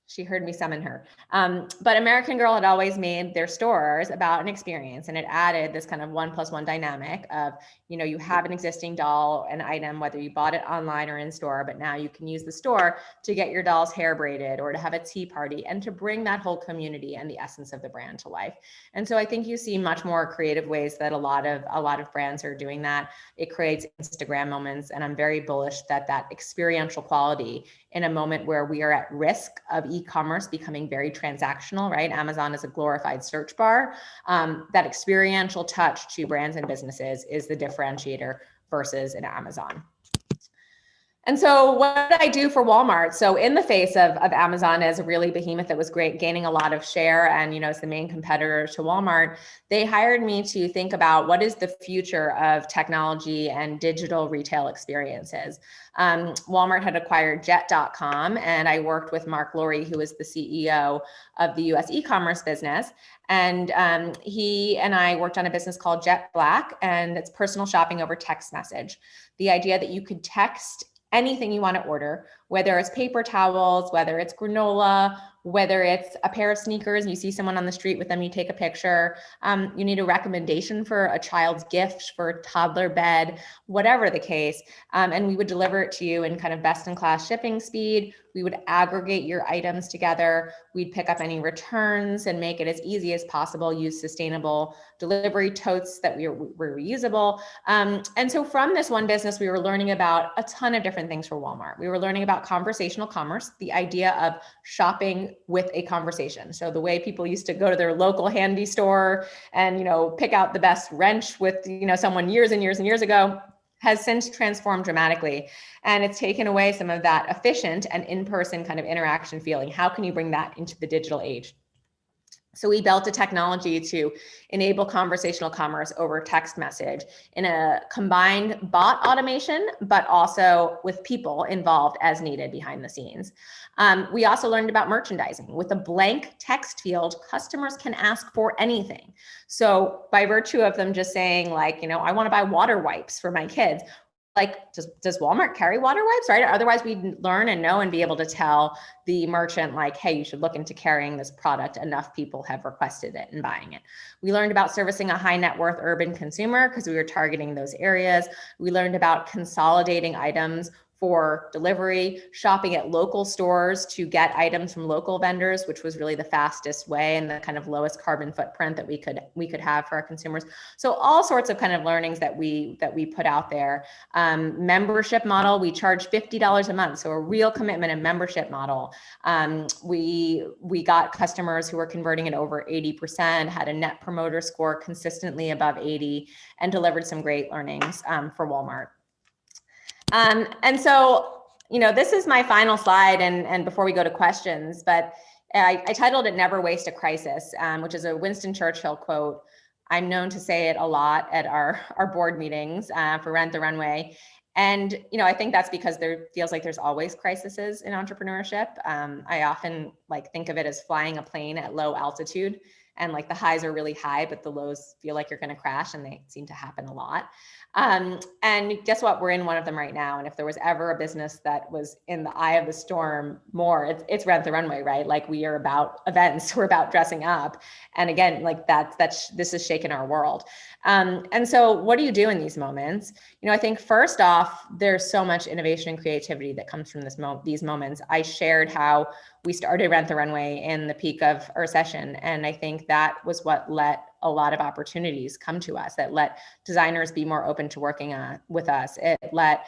She heard me summon her. But American Girl had always made their stores about an experience, and it added this kind of 1+1 dynamic of, you have an existing doll, an item, whether you bought it online or in store, but now you can use the store to get your doll's hair braided or to have a tea party and to bring that whole community and the essence of the brand to life. And so I think you see much more creative ways that a lot of brands are doing that. It creates Instagram moments, and I'm very bullish that experiential quality in a moment where we are at risk of e-commerce becoming very transactional, right? Amazon is a glorified search bar. That experiential touch to brands and businesses is the differentiator versus an Amazon. And so what did I do for Walmart? So in the face of Amazon as a really behemoth that was great, gaining a lot of share and, as the main competitor to Walmart, they hired me to think about what is the future of technology and digital retail experiences. Walmart had acquired Jet.com, and I worked with Mark Lorry, who is the CEO of the US e-commerce business. And he and I worked on a business called JetBlack, and it's personal shopping over text message. The idea that you could text anything you want to order, whether it's paper towels, whether it's granola, whether it's a pair of sneakers, you see someone on the street with them, you take a picture, you need a recommendation for a child's gift, for a toddler bed, whatever the case. And we would deliver it to you in kind of best in class shipping speed. We would aggregate your items together. We'd pick up any returns and make it as easy as possible, use sustainable delivery totes that were reusable. And so from this one business, we were learning about a ton of different things for Walmart. We were learning about conversational commerce, the idea of shopping with a conversation. So the way people used to go to their local handy store and, pick out the best wrench with, someone years and years and years ago has since transformed dramatically. And it's taken away some of that efficient and in-person kind of interaction feeling. How can you bring that into the digital age? So we built a technology to enable conversational commerce over text message in a combined bot automation, but also with people involved as needed behind the scenes. We also learned about merchandising. With a blank text field, customers can ask for anything. So by virtue of them just saying like, you know, I want to buy water wipes for my kids, like, does Walmart carry water wipes, right? Otherwise we'd learn and know and be able to tell the merchant like, hey, you should look into carrying this product. Enough people have requested it and buying it. We learned about servicing a high net worth urban consumer because we were targeting those areas. We learned about consolidating items for delivery, shopping at local stores to get items from local vendors, which was really the fastest way and the kind of lowest carbon footprint that we could have for our consumers. So all sorts of kind of learnings that we put out there. Membership model, we charge $50 a month, so a real commitment and membership model. We got customers who were converting at over 80%, had a net promoter score consistently above 80, and delivered some great learnings for Walmart. And so, you know, this is my final slide and before we go to questions, but I titled it Never Waste a Crisis, which is a Winston Churchill quote. I'm known to say it a lot at our board meetings for Rent the Runway. And, you know, I think that's because there feels like there's always crises in entrepreneurship. I often like think of it as flying a plane at low altitude, and like the highs are really high, but the lows feel like you're going to crash, and they seem to happen a lot. And guess what? We're in one of them right now. And if there was ever a business that was in the eye of the storm more, it's Rent the Runway, right? Like we are about events, we're about dressing up. And again, like this has shaken our world. And so what do you do in these moments? You know, I think first off, there's so much innovation and creativity that comes from these moments. I shared how we started Rent the Runway in the peak of our recession. And I think that was what let a lot of opportunities come to us, that let designers be more open to working with us. It let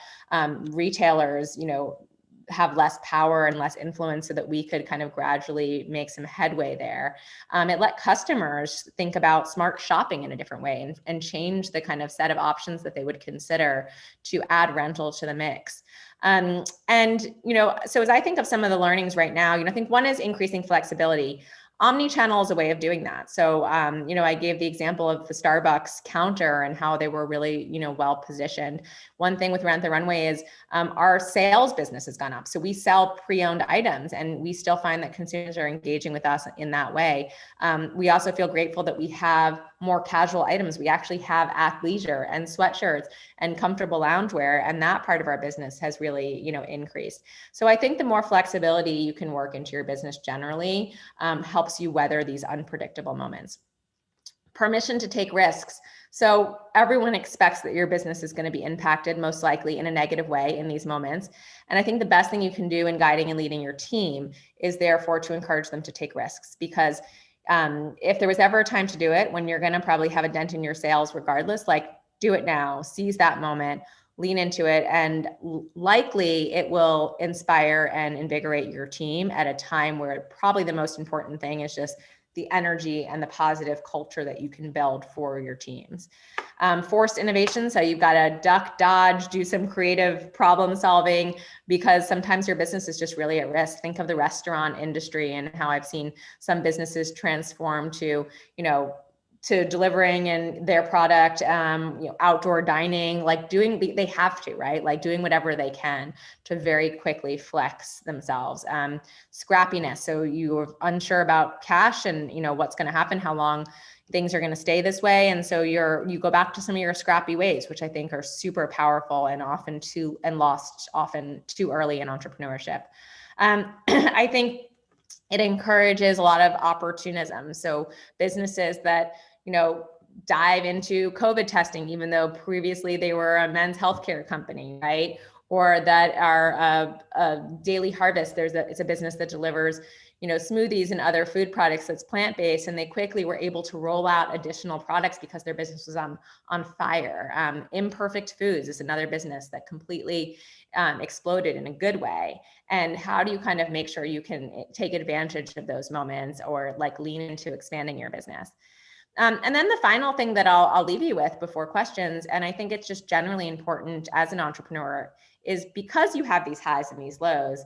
retailers, you know, have less power and less influence so that we could kind of gradually make some headway there. It let customers think about smart shopping in a different way and change the kind of set of options that they would consider to add rental to the mix. And, you know, so as I think of some of the learnings right now, you know, I think one is increasing flexibility. Omnichannel is a way of doing that. So, you know, I gave the example of the Starbucks counter and how they were really, you know, well positioned. One thing with Rent the Runway is our sales business has gone up. So we sell pre-owned items, and we still find that consumers are engaging with us in that way. We also feel grateful that we have more casual items. We actually have athleisure and sweatshirts and comfortable loungewear, and that part of our business has really, you know, increased. So I think the more flexibility you can work into your business generally helps you weather these unpredictable moments. Permission to take risks. So everyone expects that your business is going to be impacted most likely in a negative way in these moments. And I think the best thing you can do in guiding and leading your team is therefore to encourage them to take risks, because if there was ever a time to do it, when you're going to probably have a dent in your sales regardless, like do it now, seize that moment, lean into it, and likely it will inspire and invigorate your team at a time where probably the most important thing is just the energy and the positive culture that you can build for your teams. Forced innovation. So you've got to duck, dodge, do some creative problem solving, because sometimes your business is just really at risk. Think of the restaurant industry and how I've seen some businesses transform to, you know, to delivering and their product, you know, outdoor dining, like they have to, right? Like doing whatever they can to very quickly flex themselves. Scrappiness. So you're unsure about cash and, you know, what's going to happen, how long things are going to stay this way. And so you go back to some of your scrappy ways, which I think are super powerful and lost often too early in entrepreneurship. I think it encourages a lot of opportunism. So businesses that, you know, dive into COVID testing, even though previously they were a men's healthcare company, right? Or that are a Daily Harvest. It's a business that delivers, you know, smoothies and other food products that's plant-based, and they quickly were able to roll out additional products because their business was on fire. Imperfect Foods is another business that completely exploded in a good way. And how do you kind of make sure you can take advantage of those moments or like lean into expanding your business? And then the final thing that I'll leave you with before questions, and I think it's just generally important as an entrepreneur, is because you have these highs and these lows,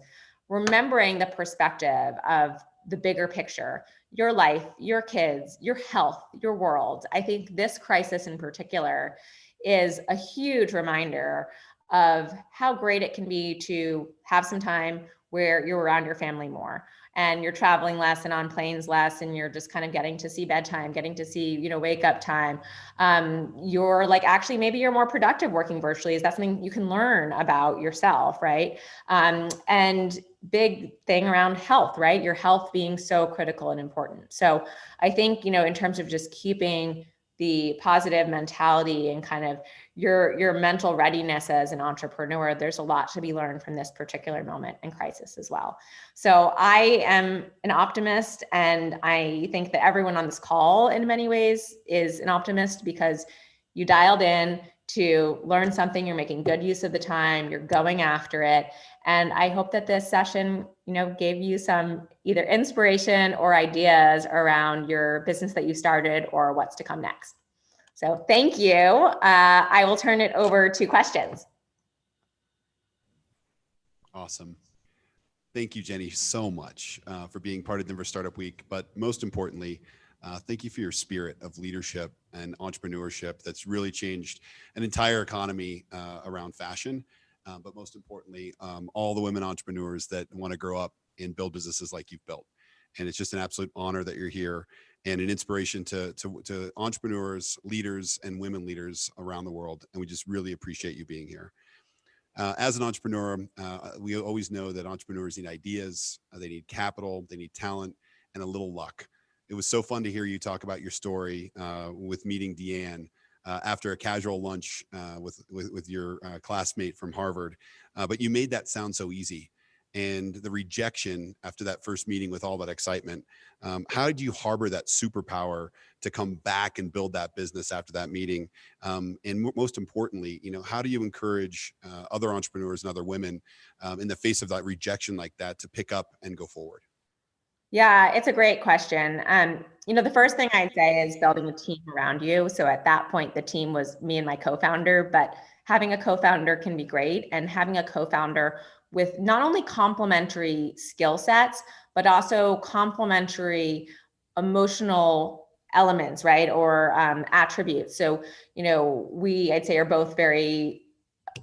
remembering the perspective of the bigger picture, your life, your kids, your health, your world. I think this crisis in particular is a huge reminder of how great it can be to have some time where you're around your family more and you're traveling less and on planes less, and you're just kind of getting to see bedtime, getting to see, wake up time. You're like, actually, maybe you're more productive working virtually. Is that something you can learn about yourself, right? And big thing around health, right? Your health being so critical and important. So I think, in terms of just keeping the positive mentality and kind of your mental readiness as an entrepreneur, there's a lot to be learned from this particular moment and crisis as well. So I am an optimist, and I think that everyone on this call in many ways is an optimist, because you dialed in to learn something, you're making good use of the time, you're going after it. And I hope that this session, gave you some either inspiration or ideas around your business that you started or what's to come next. So thank you. I will turn it over to questions. Awesome. Thank you, Jenny, so much for being part of Denver Startup Week. But most importantly, thank you for your spirit of leadership and entrepreneurship that's really changed an entire economy around fashion. But most importantly, all the women entrepreneurs that want to grow up and build businesses like you've built. And it's just an absolute honor that you're here, and an inspiration to entrepreneurs, leaders, and women leaders around the world. And we just really appreciate you being here. As an entrepreneur, we always know that entrepreneurs need ideas, they need capital, they need talent, and a little luck. It was so fun to hear you talk about your story with meeting Deanne after a casual lunch with your classmate from Harvard. But you made that sound so easy. And the rejection after that first meeting with all that excitement, how did you harbor that superpower to come back and build that business after that meeting? And most importantly, how do you encourage other entrepreneurs and other women in the face of that rejection like that to pick up and go forward? Yeah, it's a great question. The first thing I'd say is building a team around you. So at that point, the team was me and my co-founder, but having a co-founder can be great. And having a co-founder with not only complementary skill sets, but also complementary emotional elements, right? Or attributes. So, I'd say are both very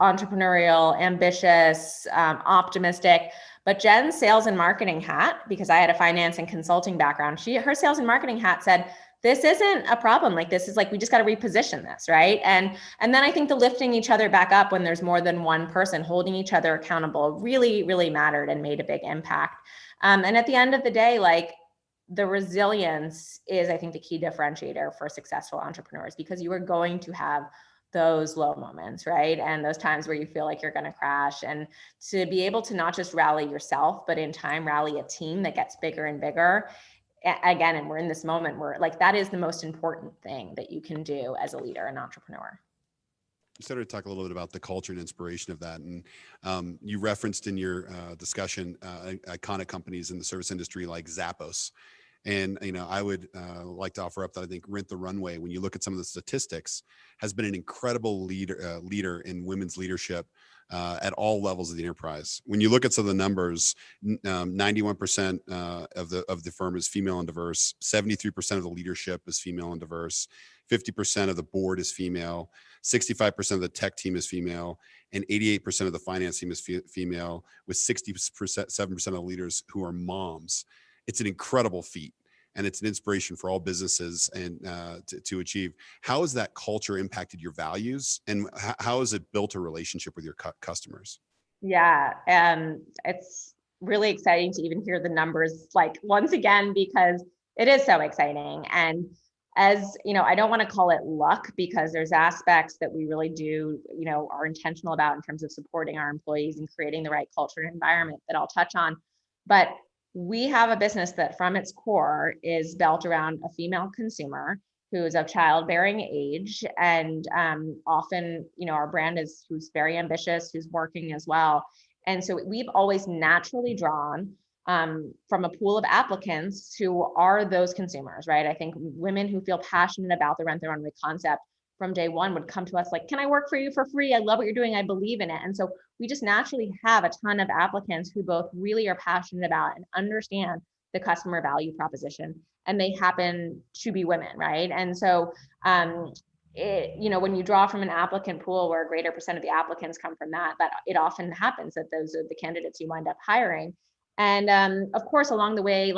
entrepreneurial, ambitious, optimistic. But Jen's sales and marketing hat, because I had a finance and consulting background, her sales and marketing hat said, this isn't a problem. Like, this is like, we just got to reposition this, right? And then I think the lifting each other back up when there's more than one person holding each other accountable really, really mattered and made a big impact. And at the end of the day, like, the resilience is, I think, the key differentiator for successful entrepreneurs, because you are going to have those low moments, right? And those times where you feel like you're going to crash, and to be able to not just rally yourself, but in time rally a team that gets bigger and bigger. Again, and we're in this moment where, like, that is the most important thing that you can do as a leader and entrepreneur. You started to talk a little bit about the culture and inspiration of that. And you referenced in your discussion iconic companies in the service industry like Zappos. And, I would like to offer up that I think Rent the Runway, when you look at some of the statistics, has been an incredible leader in women's leadership at all levels of the enterprise. When you look at some of the numbers, 91% of the firm is female and diverse, 73% of the leadership is female and diverse, 50% of the board is female, 65% of the tech team is female, and 88% of the finance team is female, with 7% of the leaders who are moms. It's an incredible feat, and it's an inspiration for all businesses and to achieve. How has that culture impacted your values, and how has it built a relationship with your customers? Yeah, it's really exciting to even hear the numbers, like, once again, because it is so exciting. And as I don't want to call it luck, because there's aspects that we really do, are intentional about in terms of supporting our employees and creating the right culture and environment that I'll touch on. But we have a business that from its core is built around a female consumer who is of childbearing age. And often, our brand is who's very ambitious, who's working as well. And so we've always naturally drawn from a pool of applicants who are those consumers, right? I think women who feel passionate about the Rent the Runway concept from day one would come to us like, can I work for you for free? I love what you're doing. I believe in it. And so we just naturally have a ton of applicants who both really are passionate about and understand the customer value proposition, and they happen to be women, right? And so, when you draw from an applicant pool where a greater percent of the applicants come from that it often happens that those are the candidates you wind up hiring. And of course, along the way,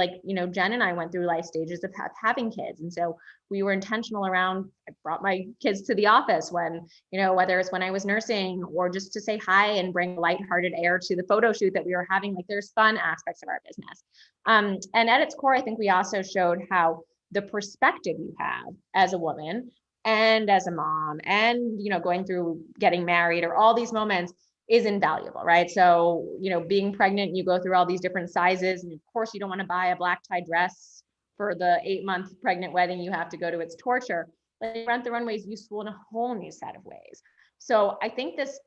Jen and I went through life stages of having kids. And so we were intentional around, I brought my kids to the office when, whether it's when I was nursing or just to say hi and bring lighthearted air to the photo shoot that we were having. There's fun aspects of our business. And at its core, I think we also showed how the perspective you have as a woman and as a mom and, going through getting married or all these moments is invaluable, right? So, being pregnant, you go through all these different sizes. And of course, you don't want to buy a black tie dress for the 8-month pregnant wedding you have to go to. It's torture. Rent the Runway is useful in a whole new set of ways. So I think this,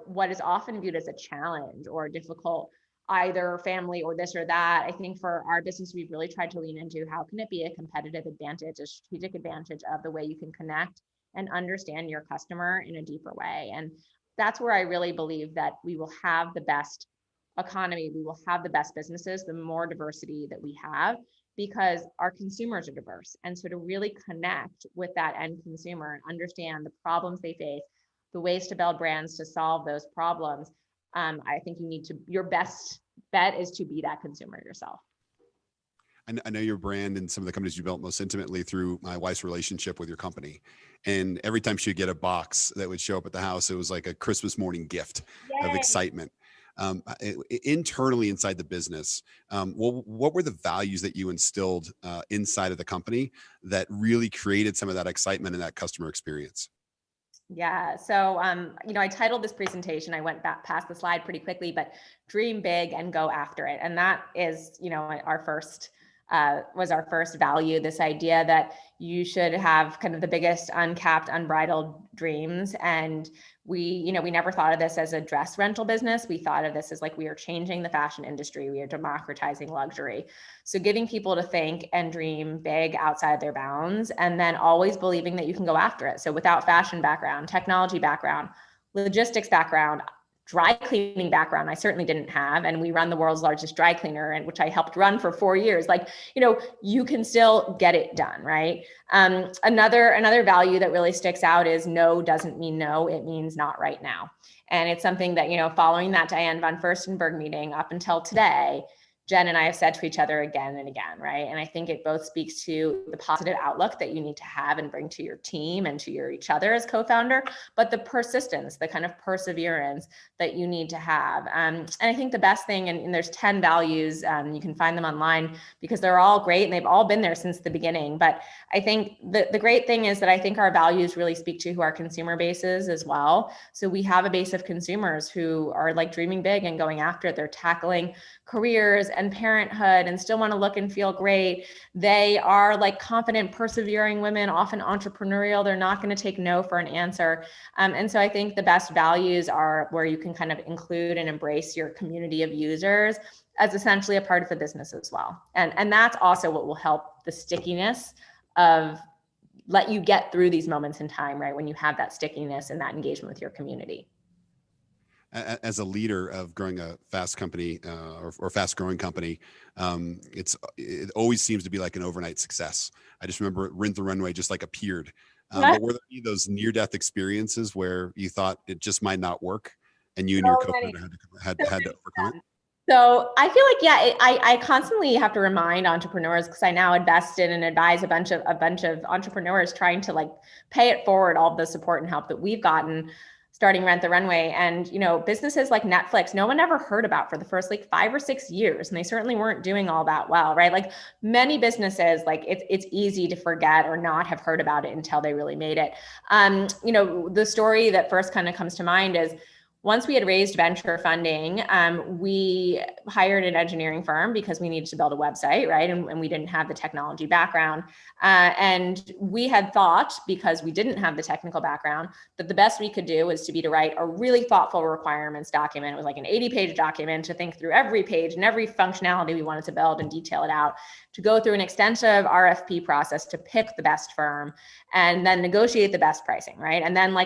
what is often viewed as a challenge or difficult, either family or this or that, I think for our business, we've really tried to lean into how can it be a competitive advantage, a strategic advantage of the way you can connect and understand your customer in a deeper way. And that's where I really believe that we will have the best economy, we will have the best businesses, the more diversity that we have, because our consumers are diverse. And so to really connect with that end consumer and understand the problems they face, the ways to build brands to solve those problems, I think your best bet is to be that consumer yourself. I know your brand and some of the companies you built most intimately through my wife's relationship with your company. And every time she'd get a box that would show up at the house, it was like a Christmas morning gift of excitement. Internally inside the business, what were the values that you instilled inside of the company that really created some of that excitement and that customer experience? Yeah. So, I titled this presentation, I went back past the slide pretty quickly, but dream big and go after it. And that is, our first value, this idea that you should have kind of the biggest uncapped, unbridled dreams. And we never thought of this as a dress rental business. We thought of this as we are changing the fashion industry. We are democratizing luxury. So getting people to think and dream big outside their bounds, and then always believing that you can go after it. So without fashion background, technology background, logistics background, dry cleaning background, I certainly didn't have. And we run the world's largest dry cleaner, and which I helped run for 4 years. You can still get it done, right? Another value that really sticks out is no doesn't mean no, it means not right now. And it's something that, following that Diane von Furstenberg meeting up until today, Jen and I have said to each other again and again, right? And I think it both speaks to the positive outlook that you need to have and bring to your team and to each other as co-founder, but the persistence, the kind of perseverance that you need to have. And I think the best thing, and there's 10 values, you can find them online because they're all great and they've all been there since the beginning. But I think the great thing is that I think our values really speak to who our consumer base is as well. So we have a base of consumers who are dreaming big and going after it. They're tackling careers and parenthood and still want to look and feel great. They are confident, persevering women, often entrepreneurial. They're not going to take no for an answer. And so I think the best values are where you can kind of include and embrace your community of users as essentially a part of the business as well. And that's also what will help the stickiness of let you get through these moments in time, right? When you have that stickiness and that engagement with your community. As a leader of growing a fast company or fast growing company, it always seems to be like an overnight success. I just remember Rent the Runway just appeared. But were there any of those near-death experiences where you thought it just might not work and you and your co-founder had to overcome it? So I feel I constantly have to remind entrepreneurs, because I now invest in and advise a bunch of entrepreneurs trying to pay it forward, all the support and help that we've gotten starting Rent the Runway. And, businesses like Netflix, no one ever heard about for the first 5 or 6 years. And they certainly weren't doing all that well, right? Many businesses, it's easy to forget or not have heard about it until they really made it. The story that first kind of comes to mind is once we had raised venture funding, we hired an engineering firm because we needed to build a website, right? And we didn't have the technology background. And we had thought, because we didn't have the technical background, that the best we could do was to write a really thoughtful requirements document. It was an 80-page document to think through every page and every functionality we wanted to build and detail it out, to go through an extensive RFP process to pick the best firm and then negotiate the best pricing, right? And then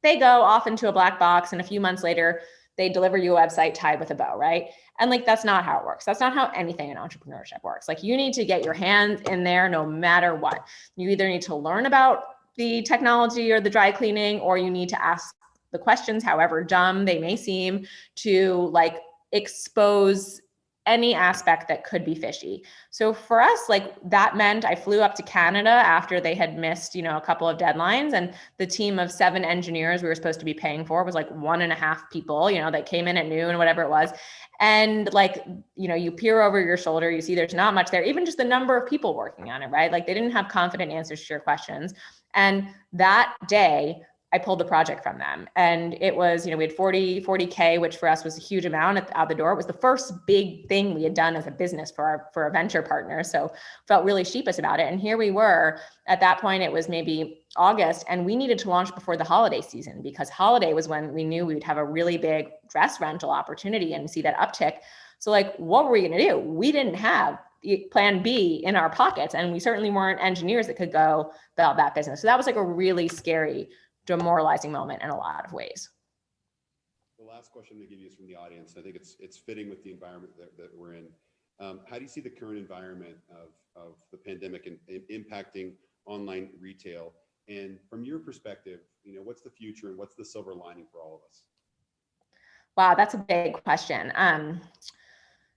they go off into a black box, and a few months later, they deliver you a website tied with a bow, right? And like, that's not how it works. That's not how anything in entrepreneurship works. Like, you need to get your hands in there no matter what. You either need to learn about the technology or the dry cleaning, or you need to ask the questions, however dumb they may seem, to like expose any aspect that could be fishy. So for us, like, that meant I flew up to Canada after they had missed, a couple of deadlines, and the team of 7 engineers we were supposed to be paying for was like 1.5 people, that came in at noon, whatever it was. And like, you peer over your shoulder, you see there's not much there, even just the number of people working on it, right? Like, they didn't have confident answers to your questions. And that day, I pulled the project from them. And it was, we had 40K, which for us was a huge amount out the door. It was the first big thing we had done as a business for a venture partner. So felt really sheepish about it. And here we were at that point, it was maybe August, and we needed to launch before the holiday season, because holiday was when we knew we would have a really big dress rental opportunity and see that uptick. So like, what were we going to do? We didn't have plan B in our pockets. And we certainly weren't engineers that could go build that business. So that was like a really scary, demoralizing moment in a lot of ways. The last question to give you is from the audience. I think it's fitting with the environment that we're in. How do you see the current environment of the pandemic and impacting online retail? And from your perspective, what's the future and what's the silver lining for all of us? Wow, that's a big question.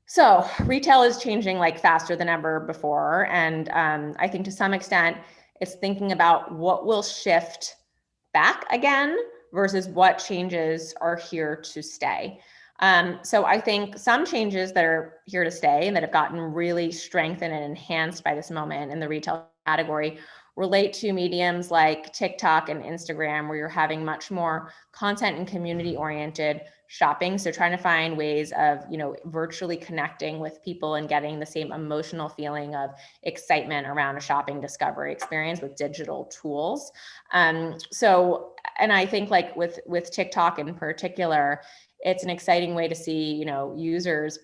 So retail is changing like faster than ever before. And I think to some extent, it's thinking about what will shift back again versus what changes are here to stay. So I think some changes that are here to stay and that have gotten really strengthened and enhanced by this moment in the retail category relate to mediums like TikTok and Instagram, where you're having much more content and community oriented shopping. So trying to find ways of, virtually connecting with people and getting the same emotional feeling of excitement around a shopping discovery experience with digital tools. And I think like with TikTok in particular, it's an exciting way to see, users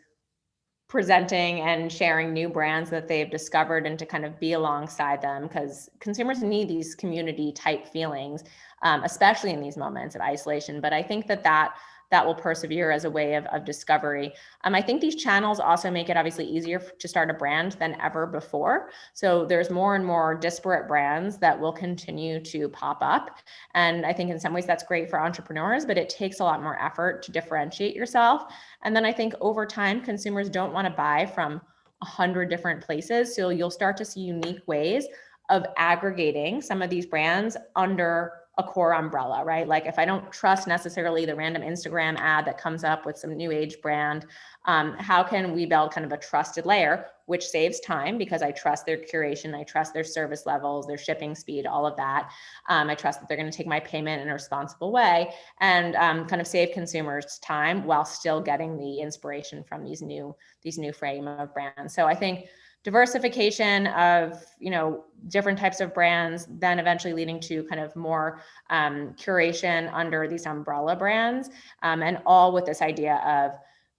presenting and sharing new brands that they've discovered and to kind of be alongside them, because consumers need these community type feelings, especially in these moments of isolation. But I think that will persevere as a way of discovery. I think these channels also make it obviously easier to start a brand than ever before. So there's more and more disparate brands that will continue to pop up. And I think in some ways that's great for entrepreneurs, but it takes a lot more effort to differentiate yourself. And then I think over time, consumers don't want to buy from 100 different places. So you'll start to see unique ways of aggregating some of these brands under a core umbrella, right? Like, if I don't trust necessarily the random Instagram ad that comes up with some new age brand, how can we build kind of a trusted layer, which saves time because I trust their curation, I trust their service levels, their shipping speed, all of that. I trust that they're going to take my payment in a responsible way and kind of save consumers time while still getting the inspiration from these new frame of brands. So I think diversification of, different types of brands, then eventually leading to kind of more curation under these umbrella brands, and all with this idea of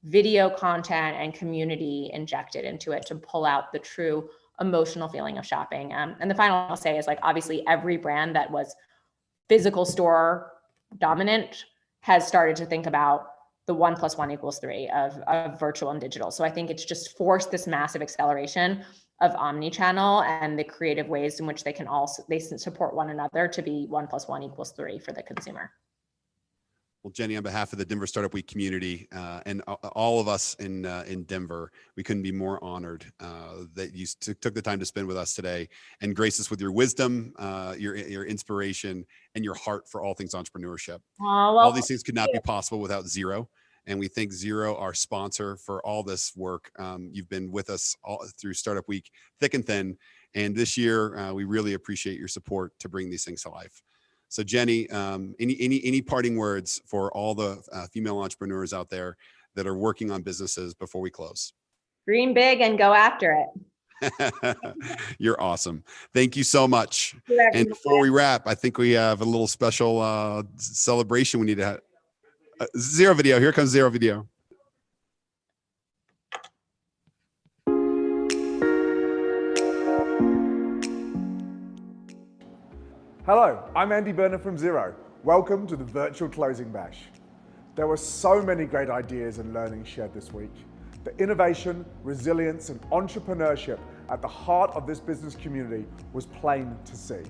video content and community injected into it to pull out the true emotional feeling of shopping. And the final I'll say is, like, obviously every brand that was physical store dominant has started to think about the 1 + 1 = 3 of virtual and digital. So I think it's just forced this massive acceleration of omni-channel and the creative ways in which they support one another to be 1 + 1 = 3 for the consumer. Well, Jenny, on behalf of the Denver Startup Week community and all of us in Denver, we couldn't be more honored that you took the time to spend with us today and grace us with your wisdom, your inspiration, and your heart for all things entrepreneurship. All these things could not be possible without Xero. And we thank Xero, our sponsor, for all this work. You've been with us all through Startup Week, thick and thin. And this year, we really appreciate your support to bring these things to life. So Jenny, any parting words for all the female entrepreneurs out there that are working on businesses before we close? Dream big and go after it. You're awesome. Thank you so much. And before we wrap, I think we have a little special celebration we need to have. Xero video. Here comes Xero video. Hello, I'm Andy Berner from Xero. Welcome to the Virtual Closing Bash. There were so many great ideas and learnings shared this week. The innovation, resilience, and entrepreneurship at the heart of this business community was plain to see.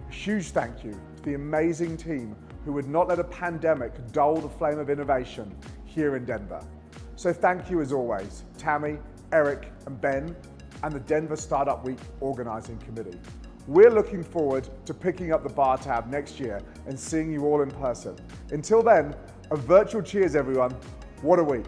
A huge thank you to the amazing team who would not let a pandemic dull the flame of innovation here in Denver. So thank you as always, Tammy, Eric, and Ben, and the Denver Startup Week Organizing Committee. We're looking forward to picking up the bar tab next year and seeing you all in person. Until then, a virtual cheers, everyone. What a week.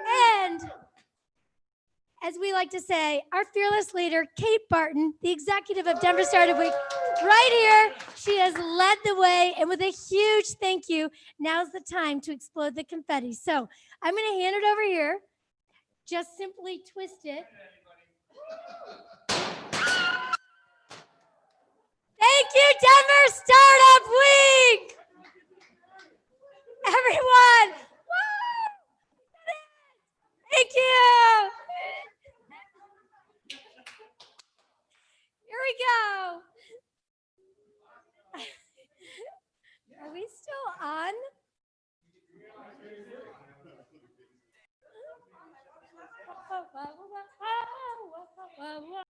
And as we like to say, our fearless leader, Kate Barton, the executive of Denver Startup Week, right here. She has led the way, and with a huge thank you, now's the time to explode the confetti. So I'm going to hand it over here. Just simply twist it. Thank you, Denver Startup Week! Everyone! Woo! Thank you! Here we go. Are we still on?